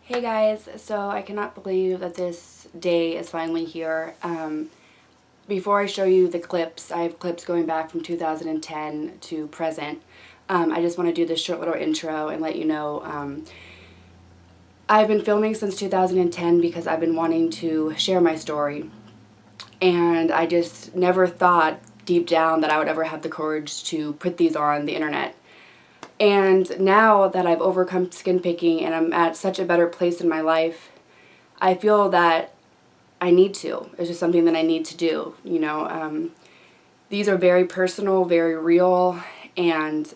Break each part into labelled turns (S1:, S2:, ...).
S1: Hey guys, so I cannot believe that this day is finally here. Before I show you the clips, I have clips going back from 2010 to present. I just want to do this short little intro and let you know I've been filming since 2010 because I've been wanting to share my story. And I just never thought deep down that I would ever have the courage to put these on the internet. And now that I've overcome skin picking and I'm at such a better place in my life, I feel that I need to. It's just something that I need to do, you know. These are very personal, very real, and,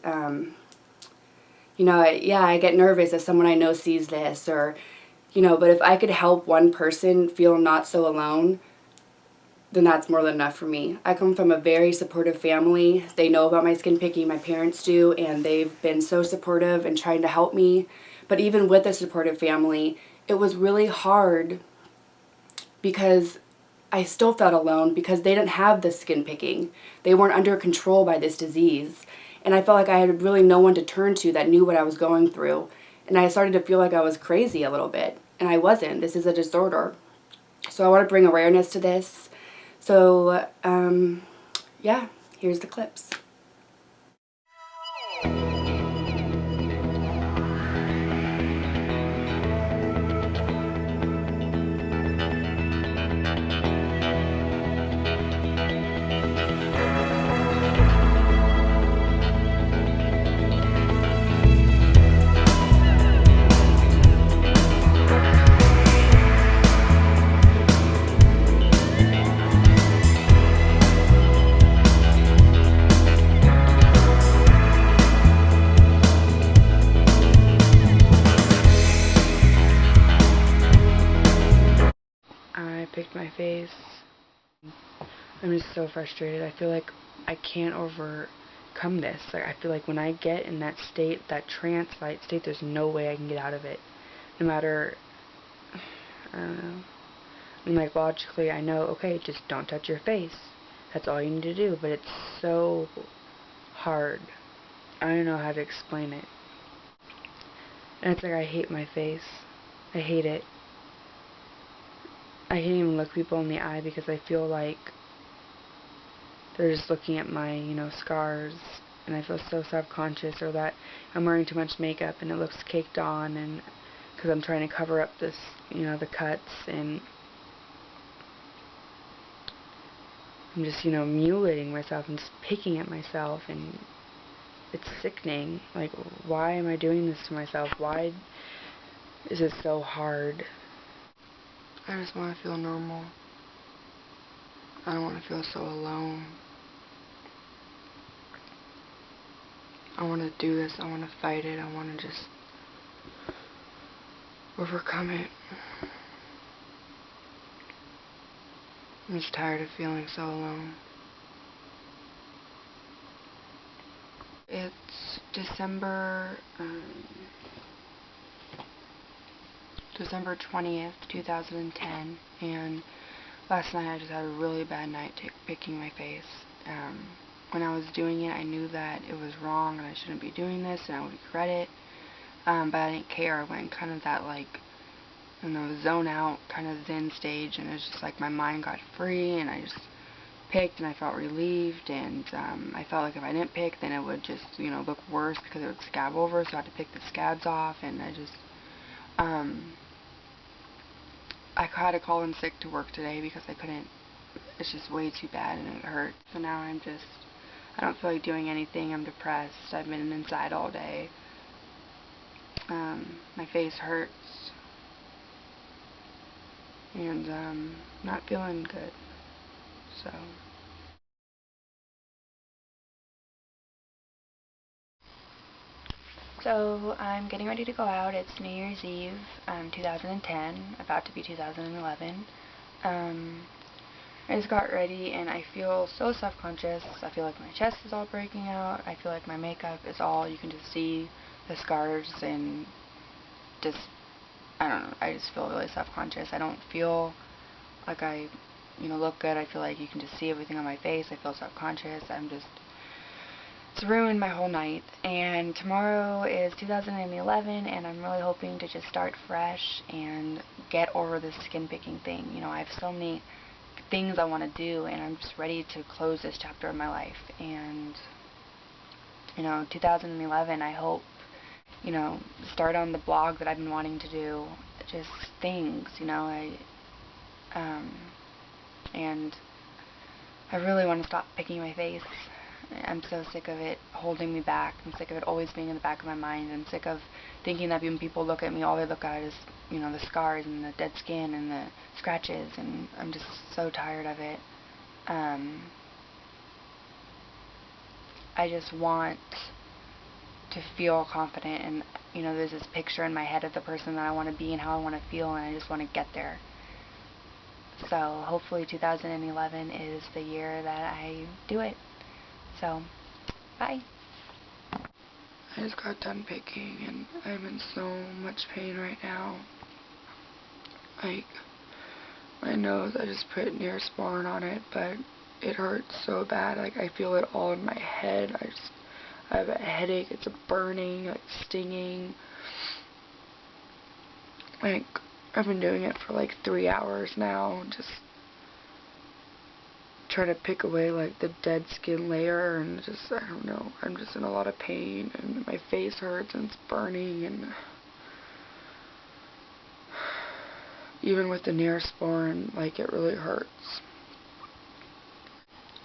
S1: you know, I get nervous if someone I know sees this or, you know, but if I could help one person feel not so alone, then that's more than enough for me. I come from a very supportive family. They know about my skin picking, my parents do, and they've been so supportive and trying to help me. But even with a supportive family, it was really hard because I still felt alone because they didn't have the skin picking. They weren't under control by this disease. And I felt like I had really no one to turn to that knew what I was going through. And I started to feel like I was crazy a little bit. And I wasn't. This is a disorder. So I want to bring awareness to this. So, yeah, here's the clips. I picked my face. I'm just so frustrated. I feel like I can't overcome this. Like, I feel like when I get in that state, that trance-like state, there's no way I can get out of it. No matter, I don't know. And like logically, I know, okay, just don't touch your face. That's all you need to do. But it's so hard. I don't know how to explain it. And it's like I hate my face. I hate it. I can't even look people in the eye because I feel like they're just looking at my, scars, and I feel so self-conscious, or that I'm wearing too much makeup and it looks caked on, and because I'm trying to cover up this, the cuts, and I'm just, mutilating myself and just picking at myself, and it's sickening. Like, why am I doing this to myself? Why is it so hard? I just want to feel normal. I don't want to feel so alone. I want to do this. I want to fight it. I want to just overcome it. I'm just tired of feeling so alone. It's December 20th, 2010, and last night I just had a really bad night picking my face. When I was doing it, I knew that it was wrong and I shouldn't be doing this and I would regret it, but I didn't care. I went kind of that, zone out kind of zen stage, and it's just like my mind got free and I just picked and I felt relieved, and I felt like if I didn't pick, then it would just, look worse because it would scab over, so I had to pick the scabs off, and I just, I had to call in sick to work today because I couldn't, it's just way too bad and it hurt. So now I don't feel like doing anything. I'm depressed. I've been inside all day. My face hurts. And, not feeling good. So I'm getting ready to go out. It's New Year's Eve, 2010, about to be 2011. I just got ready and I feel so self-conscious. I feel like my chest is all breaking out. I feel like my makeup is all, you can just see the scars, and just, I don't know, I just feel really self-conscious. I don't feel like I, look good. I feel like you can just see everything on my face. I feel self-conscious. I'm just, it's ruined my whole night. And tomorrow is 2011, and I'm really hoping to just start fresh and get over this skin picking thing. You know, I have so many things I want to do, and I'm just ready to close this chapter of my life. And, you know, 2011, I hope, you know, start on the blog that I've been wanting to do. Just things, you know, um, and I really want to stop picking my face. I'm so sick of it holding me back. I'm sick of it always being in the back of my mind. I'm sick of thinking that when people look at me, all they look at is, you know, the scars and the dead skin and the scratches, and I'm just so tired of it. I just want to feel confident, and, you know, there's this picture in my head of the person that I want to be and how I want to feel, and I just want to get there. So hopefully 2011 is the year that I do it. So, bye. I just got done picking, and I'm in so much pain right now. Like, my nose, I just put Neosporin on it, but it hurts so bad. Like, I feel it all in my head. I have a headache. It's a burning, like, stinging. Like, I've been doing it for like 3 hours now, just trying to pick away like the dead skin layer, and just, I don't know, I'm just in a lot of pain, and my face hurts and it's burning, and even with the Neosporin, like, it really hurts.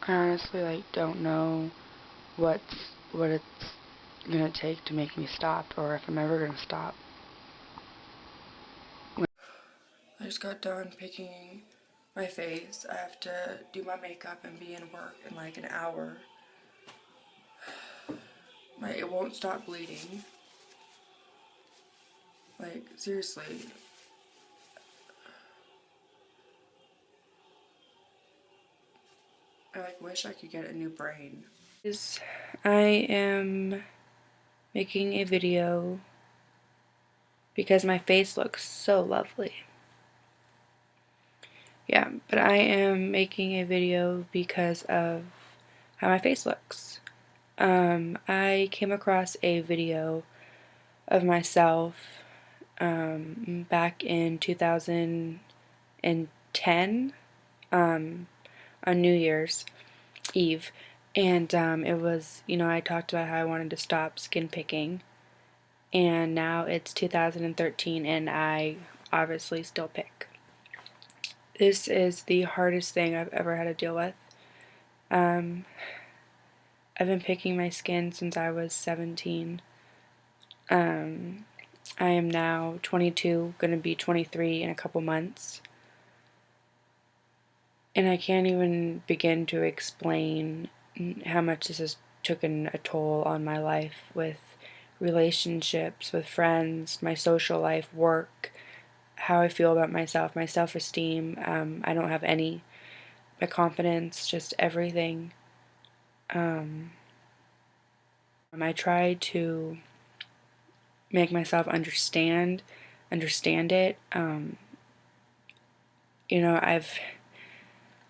S1: I honestly, like, don't know what it's gonna take to make me stop, or if I'm ever gonna stop. I just got done picking my face. I have to do my makeup and be in work in like an hour. It won't stop bleeding. Like, seriously. I like wish I could get a new brain. I am making a video because my face looks so lovely. Yeah, but I am making a video because of how my face looks. I came across a video of myself back in 2010 on New Year's Eve, and it was, you know, I talked about how I wanted to stop skin picking, and now it's 2013 and I obviously still pick. This is the hardest thing I've ever had to deal with. I've been picking my skin since I was 17. I am now 22, gonna be 23 in a couple months. And I can't even begin to explain how much this has taken a toll on my life, with relationships, with friends, my social life, work, how I feel about myself, my self-esteem. I don't have any. My confidence, just everything. I try to make myself understand it. You know,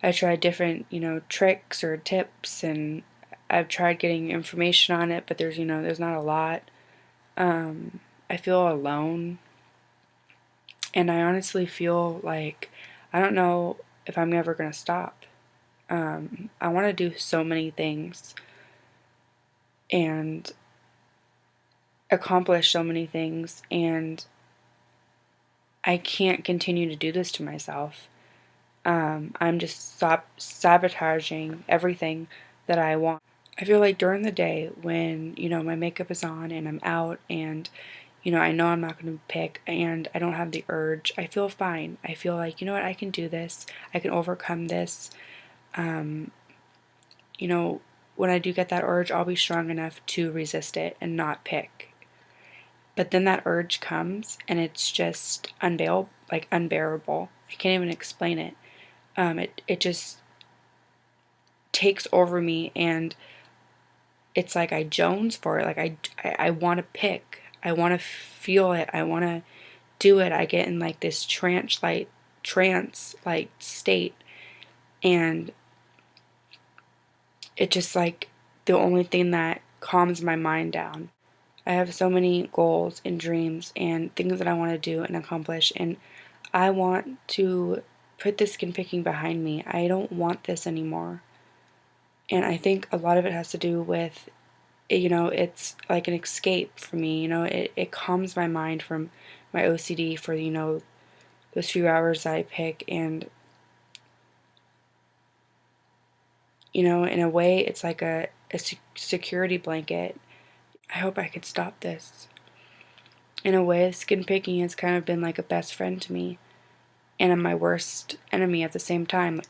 S1: I tried different, you know, tricks or tips, and I've tried getting information on it, but there's not a lot. I feel alone, and I honestly feel like I don't know if I'm ever gonna stop. I want to do so many things and accomplish so many things, and I can't continue to do this to myself. I'm just sabotaging everything that I want. I feel like during the day when, you know, my makeup is on and I'm out and, you know I'm not going to pick and I don't have the urge, I feel fine. I feel like, you know what, I can do this. I can overcome this. You know, when I do get that urge, I'll be strong enough to resist it and not pick. But then that urge comes and it's just unbearable. I can't even explain it. It just takes over me, and it's like I jones for it. Like I want to pick. I want to feel it. I want to do it. I get in like this trance like state, and it just like the only thing that calms my mind down. I have so many goals and dreams and things that I want to do and accomplish, and I want to put the skin picking behind me. I don't want this anymore. And I think a lot of it has to do with, it's like an escape for me. It calms my mind from my OCD for, those few hours that I pick. And, in a way, it's like a security blanket. I hope I could stop this. In a way, skin picking has kind of been like a best friend to me, and my worst enemy at the same time.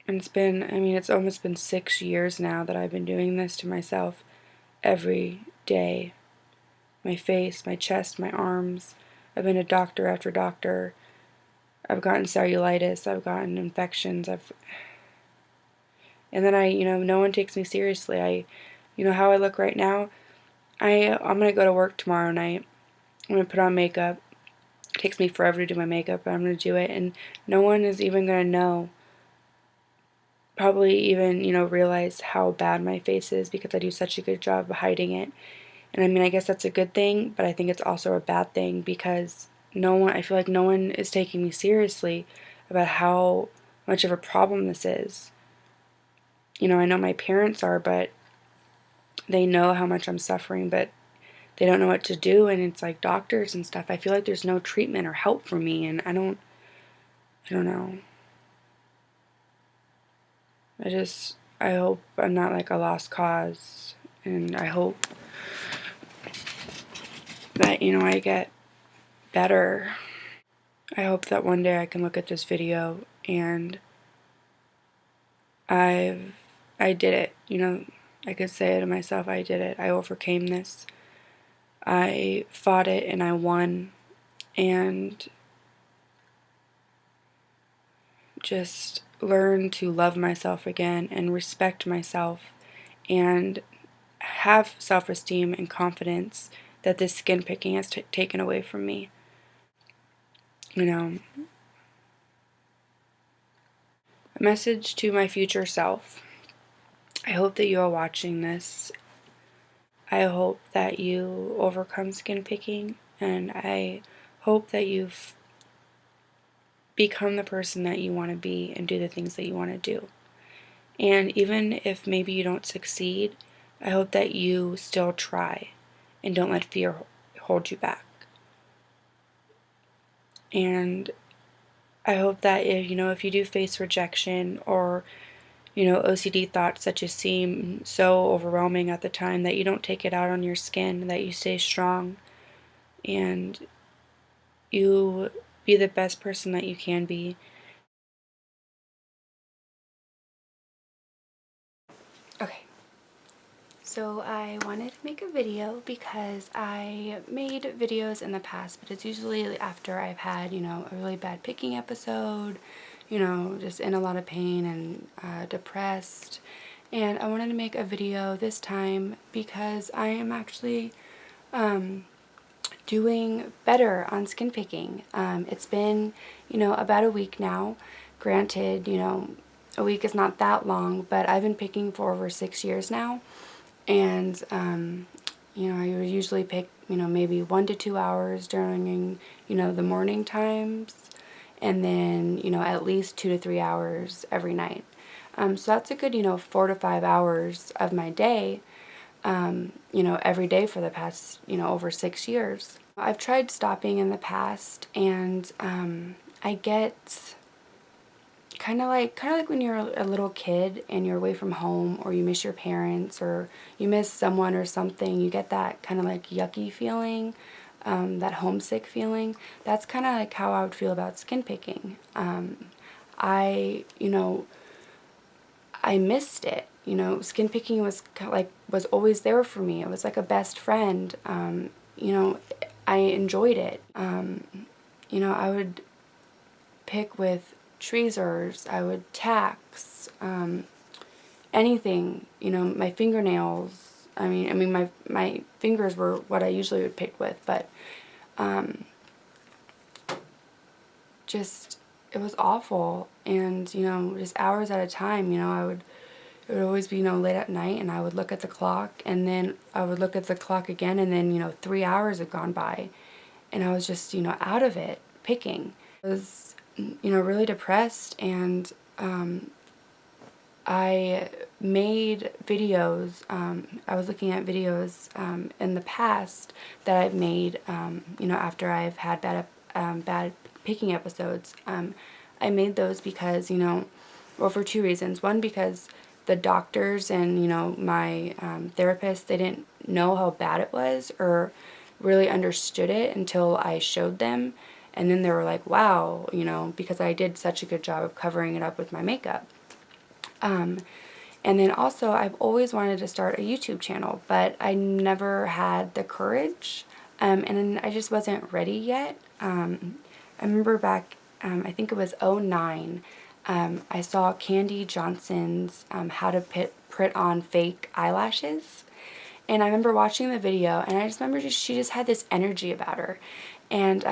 S1: And it's almost been 6 years now that I've been doing this to myself every day. My face, my chest, my arms. I've been to doctor after doctor. I've gotten cellulitis. I've gotten infections. And then no one takes me seriously. How I look right now. I'm gonna go to work tomorrow night. I'm gonna put on makeup. It takes me forever to do my makeup, but I'm gonna do it, and no one is even gonna know. Probably even, realize how bad my face is because I do such a good job of hiding it. And I guess that's a good thing, but I think it's also a bad thing because I feel like no one is taking me seriously about how much of a problem this is. I know my parents are, but they know how much I'm suffering, but they don't know what to do, and it's like doctors and stuff. I feel like there's no treatment or help for me, and I don't know. I hope I'm not like a lost cause, and I hope that, I get better. I hope that one day I can look at this video and I did it, I could say to myself, I did it. I overcame this. I fought it and I won, and just learn to love myself again and respect myself and have self-esteem and confidence that this skin picking has taken away from me. A message to my future self. I hope that you are watching this. I hope that you overcome skin picking, and I hope that you've become the person that you want to be and do the things that you want to do. And even if maybe you don't succeed, I hope that you still try and don't let fear hold you back. And I hope that if you do face rejection or OCD thoughts that just seem so overwhelming at the time, that you don't take it out on your skin, that you stay strong and you be the best person that you can be. Okay, so I wanted to make a video because I made videos in the past, but it's usually after I've had, a really bad picking episode, just in a lot of pain and depressed. And I wanted to make a video this time because I am actually doing better on skin picking. It's been, about a week now. Granted, a week is not that long, but I've been picking for over 6 years now. And, I would usually pick, maybe 1 to 2 hours during, the morning times. And then, at least 2 to 3 hours every night. So that's a good, 4 to 5 hours of my day, every day for the past, over 6 years. I've tried stopping in the past, and I get kind of like when you're a little kid and you're away from home, or you miss your parents, or you miss someone or something. You get that kind of like yucky feeling, that homesick feeling. That's kind of like how I would feel about skin picking. I missed it. Skin picking was was always there for me. It was like a best friend. I enjoyed it. I would pick with tweezers. I would tax, anything. My fingernails. My fingers were what I usually would pick with, but just it was awful. And just hours at a time. I would it would always be, late at night, and I would look at the clock, and then I would look at the clock again, and then, 3 hours had gone by, and I was just, out of it, picking. I was, really depressed, and I made videos. I was looking at videos in the past that I've made, after I've had bad picking episodes. I made those because, well, for two reasons. One, because the doctors and, my therapist, they didn't know how bad it was or really understood it until I showed them. And then they were like, wow, because I did such a good job of covering it up with my makeup. And then also, I've always wanted to start a YouTube channel, but I never had the courage, and I just wasn't ready yet. I remember back, I think it was '09, I saw Candy Johnson's How to Put on Fake Eyelashes, and I remember watching the video, and I just remember she just had this energy about her, and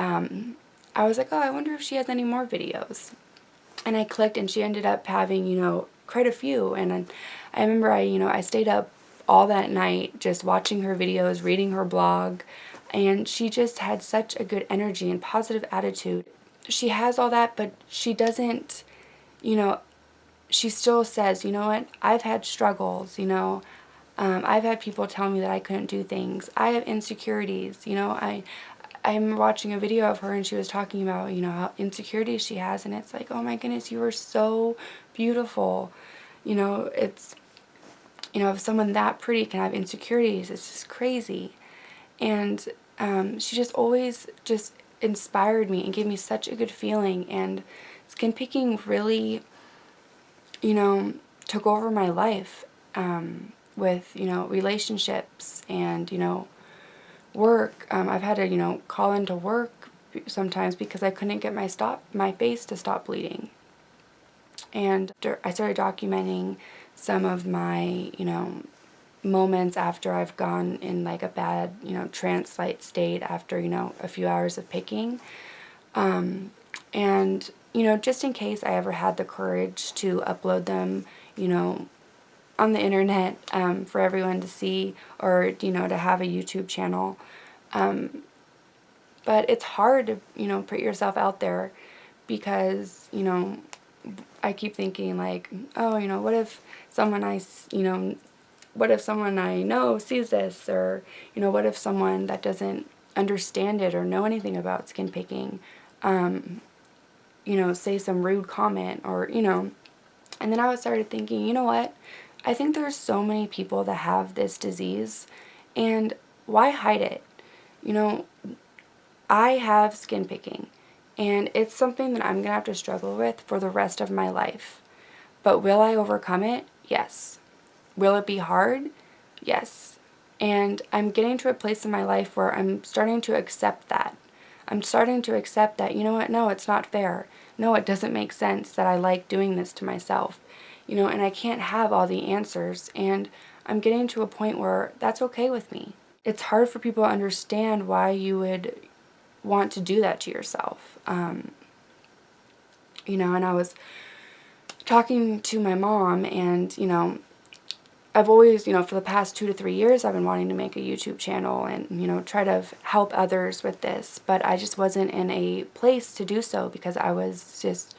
S1: I was like, oh, I wonder if she has any more videos. And I clicked, and she ended up having, quite a few. And I remember I stayed up all that night just watching her videos, reading her blog, and she just had such a good energy and positive attitude. She has all that, but she doesn't, she still says, you know what, I've had struggles, I've had people tell me that I couldn't do things. I have insecurities, I'm watching a video of her, and she was talking about, how insecurities she has, and it's like, oh my goodness, you are so beautiful. It's, if someone that pretty can have insecurities, it's just crazy. And she just always just inspired me and gave me such a good feeling, and skin picking really, took over my life, with, relationships and, work. I've had to, call into work sometimes because I couldn't get my face to stop bleeding. And I started documenting some of my, moments after I've gone in like a bad, trance-like state after, a few hours of picking. And, just in case I ever had the courage to upload them, on the internet, for everyone to see, or, to have a YouTube channel. But it's hard to, put yourself out there because, I keep thinking like, oh, what if someone what if someone I know sees this, or, what if someone that doesn't understand it or know anything about skin picking, say some rude comment, or, and then I started thinking, you know what? I think there's so many people that have this disease, and why hide it? I have skin picking, and it's something that I'm going to have to struggle with for the rest of my life. But will I overcome it? Yes. Will it be hard? Yes. And I'm getting to a place in my life where I'm starting to accept that. I'm starting to accept that, you know what, no, it's not fair. No, it doesn't make sense that I like doing this to myself. And I can't have all the answers. And I'm getting to a point where that's okay with me. It's hard for people to understand why you would want to do that to yourself. And I was talking to my mom, and, I've always, for the past 2 to 3 years, I've been wanting to make a YouTube channel and, try to help others with this, but I just wasn't in a place to do so because I was just,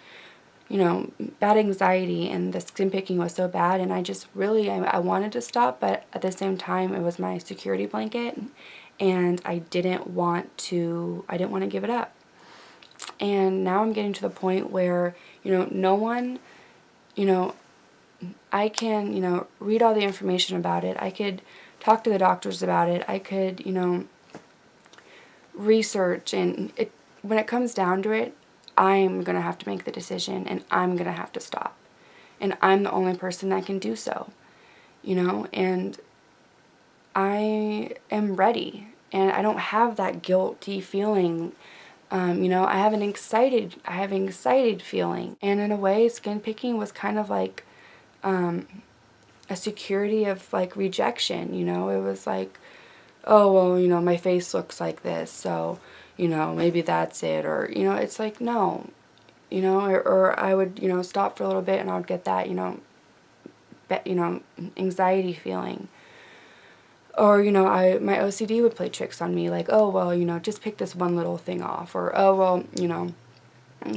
S1: bad anxiety, and the skin picking was so bad, and I just really, I wanted to stop, but at the same time, it was my security blanket, and I didn't want to give it up. And now I'm getting to the point where, no one, I can, read all the information about it. I could talk to the doctors about it. I could, research, and when it comes down to it, I'm going to have to make the decision, and I'm going to have to stop. And I'm the only person that can do so, and I am ready, and I don't have that guilty feeling. I have an excited feeling. And in a way, skin picking was kind of like a security of like rejection, it was like, oh, well, my face looks like this, so, maybe that's it, or, it's like, no, or I would, stop for a little bit, and I would get that, anxiety feeling. Or, my OCD would play tricks on me, like, oh, well, just pick this one little thing off, or, oh, well,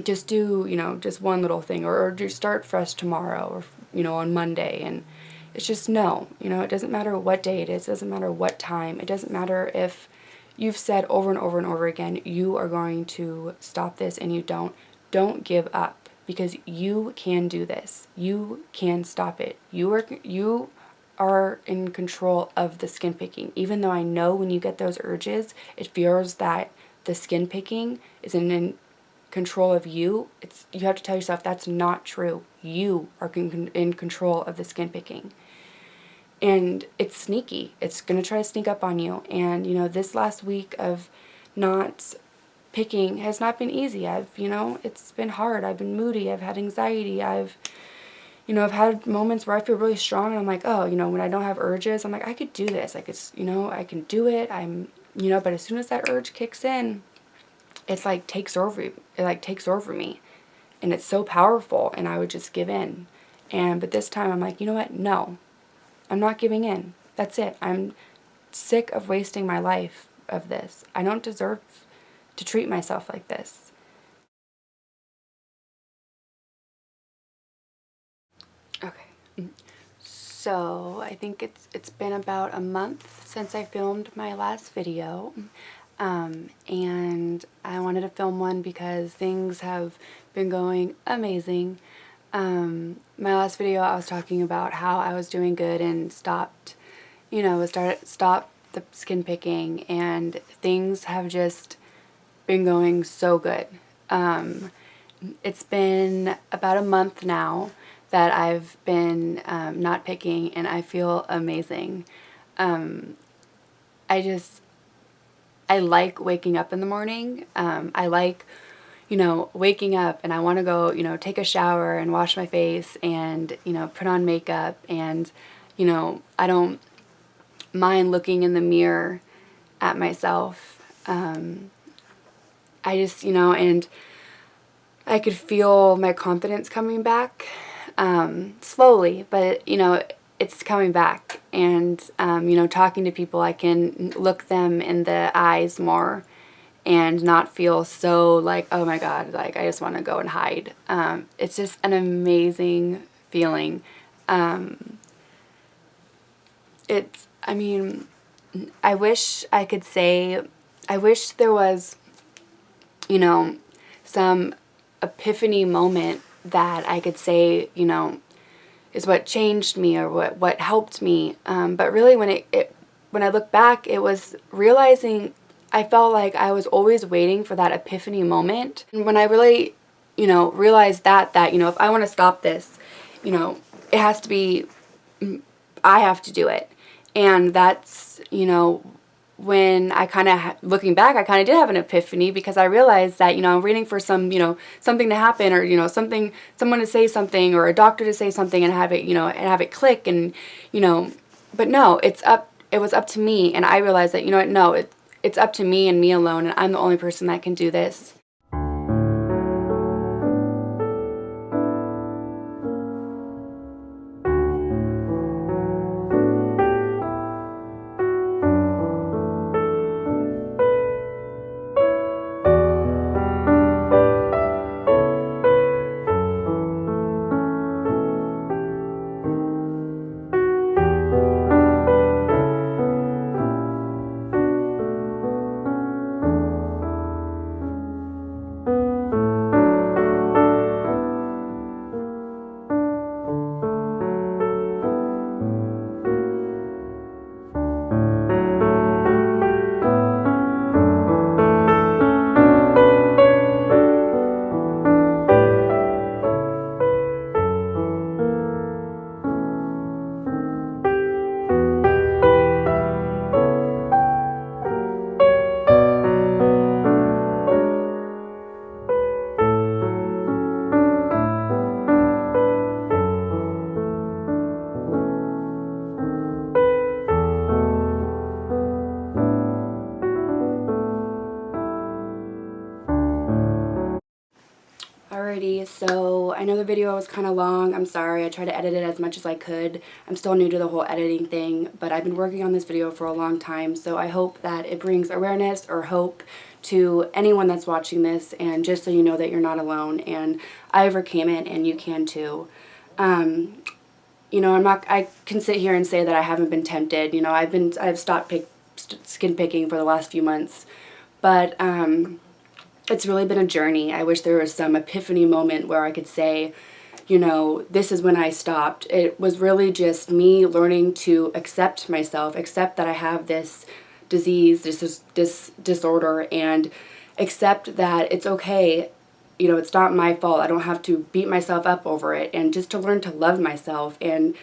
S1: just do, just one little thing, or just start fresh tomorrow, or, on Monday. And it's just no, it doesn't matter what day it is, it doesn't matter what time, it doesn't matter if you've said over and over and over again, you are going to stop this, and you don't give up, because you can do this. You can stop it. You are in control of the skin picking. Even though I know when you get those urges, it feels that the skin picking is in control of you. You have to tell yourself that's not true. You are in control of the skin picking. And it's sneaky. It's going to try to sneak up on you. And, this last week of not picking has not been easy. It's been hard. I've been moody. I've had anxiety. I've had moments where I feel really strong, and I'm like, oh, when I don't have urges, I'm like, I could do this. I can do it. But as soon as that urge kicks in, it's like takes over. It takes over me, and it's so powerful, and I would just give in. But this time I'm like, you know what? No, I'm not giving in. That's it. I'm sick of wasting my life of this. I don't deserve to treat myself like this. Okay. So I think it's been about a month since I filmed my last video, and I wanted to film one because things have been going amazing. My last video I was talking about how I was doing good and stopped the skin picking, and things have just been going so good. It's been about a month now that I've been not picking, and I feel amazing. I like waking up in the morning. I like, waking up, and I want to go, take a shower and wash my face and, put on makeup, and, I don't mind looking in the mirror at myself. I just, and I could feel my confidence coming back, slowly, but, it's coming back. And, talking to people, I can look them in the eyes more and not feel so like, oh my God, like I just want to go and hide. It's just an amazing feeling. I wish I could say, I wish there was, some epiphany moment that I could say, is what changed me, or what helped me. But really when I look back, it was realizing I felt like I was always waiting for that epiphany moment. And when I really, realized that, if I want to stop this, it has to be, I have to do it. And that's, when I kind of, looking back, I kind of did have an epiphany, because I realized that, I'm waiting for something to happen, or, someone to say something, or a doctor to say something, and have it click, and, but no, it was up to me, and I realized that, no, it's up to me and me alone, and I'm the only person that can do this. Alrighty, so I know the video was kind of long. I'm sorry. I tried to edit it as much as I could. I'm still new to the whole editing thing, but I've been working on this video for a long time, so I hope that it brings awareness or hope to anyone that's watching this, and just so you know that you're not alone, and I overcame it, and you can too. You know, I can sit here and say that I haven't been tempted. You know, I've stopped skin picking for the last few months, but it's really been a journey. I wish there was some epiphany moment where I could say, you know, this is when I stopped. It was really just me learning to accept myself, accept that I have this disease, this disorder, and accept that it's okay. You know, it's not my fault. I don't have to beat myself up over it, and just to learn to love myself, and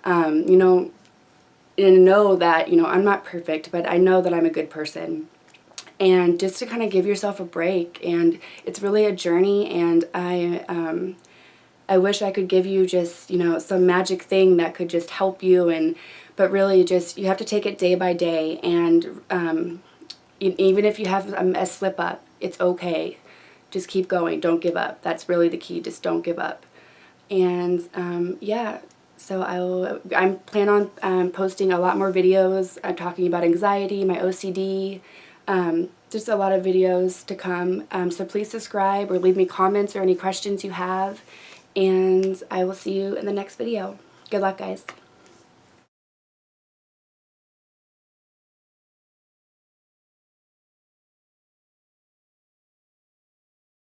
S1: you know, and know that, you know, I'm not perfect, but I know that I'm a good person. And just to kind of give yourself a break, and it's really a journey, and I wish I could give you just, you know, some magic thing that could just help you, but really just, you have to take it day by day, and even if you have a slip up, it's okay. Just keep going. Don't give up. That's really the key. Just don't give up. And yeah, so I'm planning on posting a lot more videos. I'm talking about anxiety, my OCD, just a lot of videos to come. So please subscribe or leave me comments or any questions you have. And I will see you in the next video. Good luck, guys.